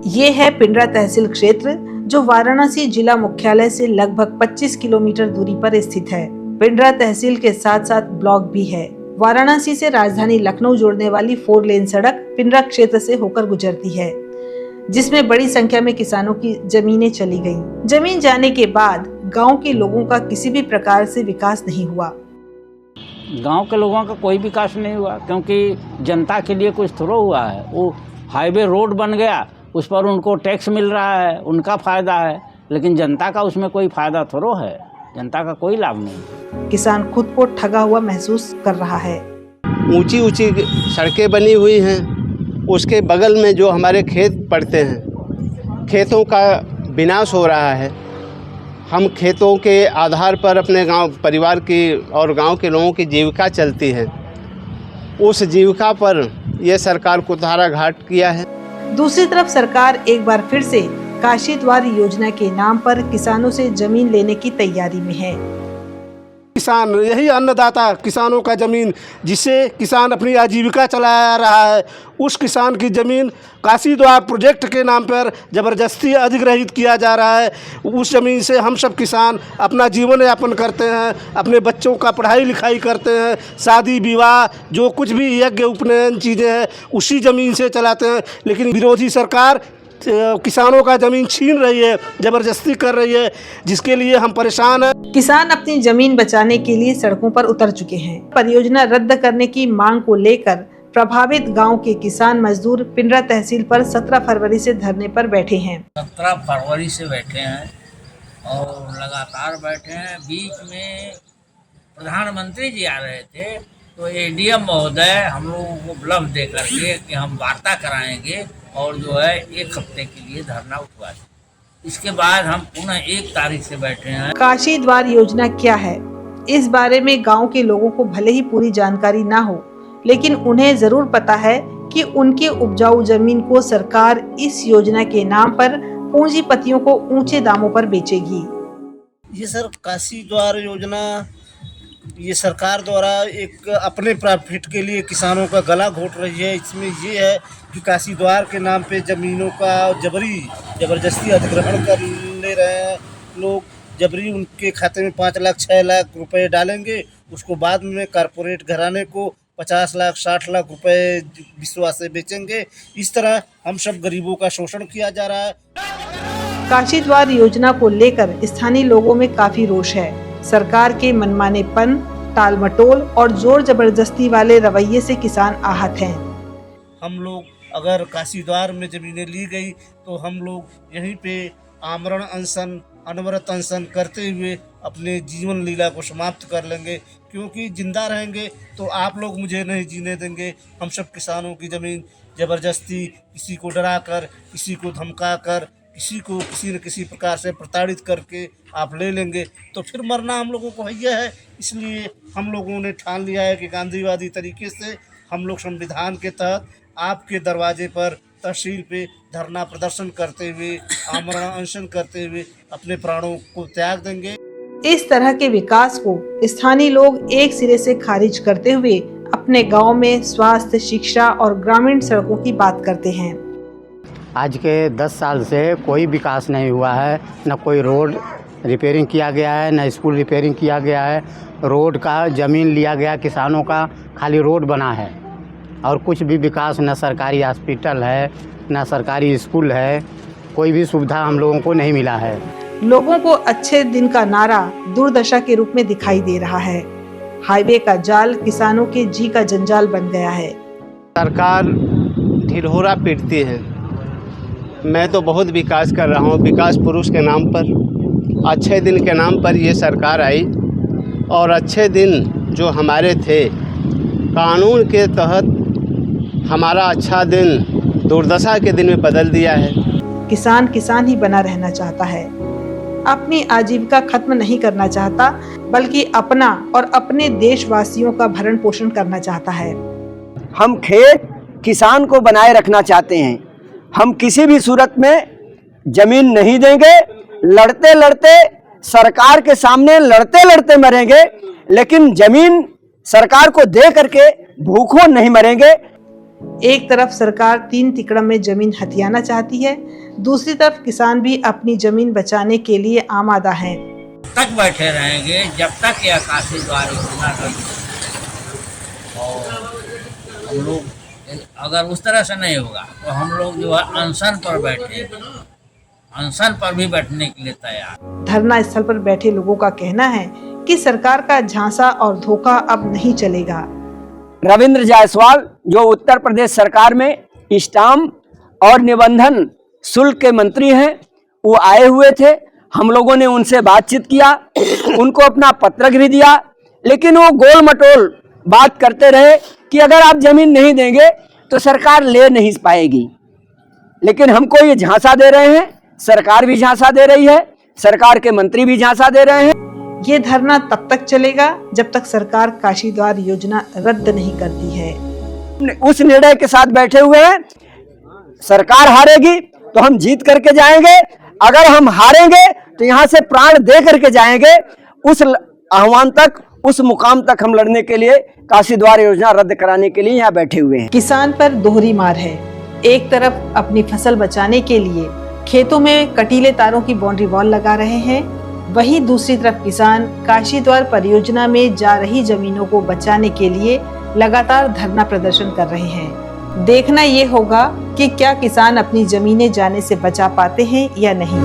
ये है पिंडरा तहसील क्षेत्र, जो वाराणसी जिला मुख्यालय से लगभग 25 किलोमीटर दूरी पर स्थित है। पिंडरा तहसील के साथ साथ ब्लॉक भी है। वाराणसी से राजधानी लखनऊ जोड़ने वाली 4 लेन सड़क पिंडरा क्षेत्र से होकर गुजरती है, जिसमें बड़ी संख्या में किसानों की जमीनें चली गईं। जमीन जाने के बाद गांव के लोगों का किसी भी प्रकार से विकास नहीं हुआ। गांव के लोगों का कोई विकास नहीं हुआ, क्योंकि जनता के लिए कुछ थोड़ा हुआ है। वो हाईवे रोड बन गया, उस पर उनको टैक्स मिल रहा है, उनका फायदा है, लेकिन जनता का उसमें कोई फायदा थोड़ा है, जनता का कोई लाभ नहीं। किसान खुद को ठगा हुआ महसूस कर रहा है। ऊंची ऊंची सड़कें बनी हुई हैं, उसके बगल में जो हमारे खेत पड़ते हैं, खेतों का विनाश हो रहा है। हम खेतों के आधार पर अपने गांव परिवार की और गांव के लोगों की जीविका चलती है। उस जीविका पर यह सरकार कुठारा घाट किया है। दूसरी तरफ सरकार एक बार फिर से काशी द्वार योजना के नाम पर किसानों से जमीन लेने की तैयारी में है। किसान यही अन्नदाता, किसानों का ज़मीन जिससे किसान अपनी आजीविका चला रहा है, उस किसान की ज़मीन काशी द्वार प्रोजेक्ट के नाम पर ज़बरदस्ती अधिग्रहित किया जा रहा है। उस ज़मीन से हम सब किसान अपना जीवन यापन करते हैं, अपने बच्चों का पढ़ाई लिखाई करते हैं, शादी विवाह जो कुछ भी यज्ञ उपनयन चीज़ें हैं उसी ज़मीन से चलाते हैं। लेकिन विरोधी सरकार किसानों का जमीन छीन रही है, जबरदस्ती कर रही है, जिसके लिए हम परेशान हैं। किसान अपनी जमीन बचाने के लिए सड़कों पर उतर चुके हैं। परियोजना रद्द करने की मांग को लेकर प्रभावित गांव के किसान मजदूर पिंडरा तहसील पर 17 फरवरी से धरने पर बैठे हैं। 17 फरवरी से बैठे हैं और लगातार बैठे हैं। बीच में प्रधानमंत्री जी आ रहे थे, तो एडीएम महोदय हम लोगों को ब्लफ दे करके कि हम वार्ता कराएंगे और जो है 1 हफ्ते के लिए धरना उठवा दें। इसके बाद हम पुनः 1 तारीख से बैठे हैं। काशी द्वार योजना क्या है, इस बारे में गांव के लोगों को भले ही पूरी जानकारी ना हो, लेकिन उन्हें जरूर पता है कि उनकी उपजाऊ जमीन को सरकार इस योजना के नाम पर पूंजीपतियों को ऊंचे दामों पर बेचेगी। ये सर काशी द्वार योजना ये सरकार द्वारा एक अपने प्रॉफिट के लिए किसानों का गला घोट रही है। इसमें ये है कि काशी द्वार के नाम पे ज़मीनों का ज़बरदस्ती अधिग्रहण कर ले रहे हैं लोग। जबरी उनके खाते में 5 लाख 6 लाख रुपए डालेंगे, उसको बाद में कारपोरेट घराने को 50 लाख 60 लाख रुपए विश्वास से बेचेंगे। इस तरह हम सब गरीबों का शोषण किया जा रहा है। काशी द्वार योजना को लेकर स्थानीय लोगों में काफी रोष है। सरकार के मनमानेपन, टाल मटोल और जोर जबरदस्ती वाले रवैये से किसान आहत हैं। हम लोग अगर काशी द्वार में ज़मीनें ली गई तो हम लोग यहीं पे आमरण अनशन, अनवरत अनशन करते हुए अपने जीवन लीला को समाप्त कर लेंगे, क्योंकि जिंदा रहेंगे तो आप लोग मुझे नहीं जीने देंगे। हम सब किसानों की ज़मीन ज़बरदस्ती किसी को डरा कर, किसी को धमका कर, किसी को किसी न किसी प्रकार से प्रताड़ित करके आप ले लेंगे तो फिर मरना हम लोगों को हैया है। इसलिए हम लोगों ने ठान लिया है कि गांधीवादी तरीके से हम लोग संविधान के तहत आपके दरवाजे पर तहसील पे धरना प्रदर्शन करते हुए, आमरण अनशन करते हुए अपने प्राणों को त्याग देंगे। इस तरह के विकास को स्थानीय लोग एक सिरे से खारिज करते हुए अपने गांव में स्वास्थ्य, शिक्षा और ग्रामीण सड़कों की बात करते हैं। आज के 10 साल से कोई विकास नहीं हुआ है, न कोई रोड रिपेयरिंग किया गया है, न स्कूल रिपेयरिंग किया गया है। रोड का ज़मीन लिया गया किसानों का, खाली रोड बना है और कुछ भी विकास, न सरकारी हॉस्पिटल है, न सरकारी स्कूल है, कोई भी सुविधा हम लोगों को नहीं मिला है। लोगों को अच्छे दिन का नारा दुर्दशा के रूप में दिखाई दे रहा है। हाईवे का जाल किसानों के जी का जंजाल बन गया है। सरकार ढिढोरा पीटती है। मैं तो बहुत विकास कर रहा हूँ, विकास पुरुष के नाम पर, अच्छे दिन के नाम पर ये सरकार आई और अच्छे दिन जो हमारे थे कानून के तहत हमारा अच्छा दिन दुर्दशा के दिन में बदल दिया है। किसान किसान ही बना रहना चाहता है, अपनी आजीविका खत्म नहीं करना चाहता, बल्कि अपना और अपने देशवासियों का भरण पोषण करना चाहता है। हम खेत किसान को बनाए रखना चाहते हैं। हम किसी भी सूरत में जमीन नहीं देंगे। लड़ते लड़ते सरकार के सामने लड़ते लड़ते मरेंगे, लेकिन जमीन सरकार को दे करके भूखों नहीं मरेंगे। एक तरफ सरकार 3 तिकड़म में जमीन हथियाना चाहती है, दूसरी तरफ किसान भी अपनी जमीन बचाने के लिए आमादा हैं। तक बैठे रहेंगे जब तक यह काशी द्वार योजना रद्द और हम लोग अगर उस तरह से नहीं होगा तो हम लोग जो है अनशन पर बैठेंगे, अनशन पर भी बैठने के लिए तैयार। धरना स्थल पर बैठे लोगों का कहना है कि सरकार का झांसा और धोखा अब नहीं चलेगा। रविंद्र जायसवाल जो उत्तर प्रदेश सरकार में स्टाम्प और निबंधन शुल्क के मंत्री हैं, वो आए हुए थे। हम लोगों ने उनसे बातचीत किया, उनको अपना पत्रक भी दिया, लेकिन वो गोल मटोल बात करते रहे कि अगर आप जमीन नहीं देंगे तो सरकार ले नहीं पाएगी। लेकिन हमको ये झांसा दे रहे हैं, सरकार भी झांसा दे रही है, सरकार के मंत्री भी झांसा दे रहे हैं। ये धरना तब तक चलेगा जब तक सरकार काशी द्वार योजना रद्द नहीं करती है। उस निर्णय के साथ बैठे हुए हैं, सरकार हारेगी तो हम जीत करके जाएंगे, अगर हम हारेंगे तो यहाँ से प्राण दे करके जाएंगे। उस आह्वान तक, उस मुकाम तक हम लड़ने के लिए काशी द्वार योजना रद्द कराने के लिए यहाँ बैठे हुए हैं। किसान पर दोहरी मार है। एक तरफ अपनी फसल बचाने के लिए खेतों में कटीले तारों की बाउंड्री वॉल लगा रहे हैं, वहीं दूसरी तरफ किसान काशी द्वार परियोजना में जा रही जमीनों को बचाने के लिए लगातार धरना प्रदर्शन कर रहे हैं। देखना ये होगा कि क्या किसान अपनी जमीनें जाने से बचा पाते हैं या नहीं।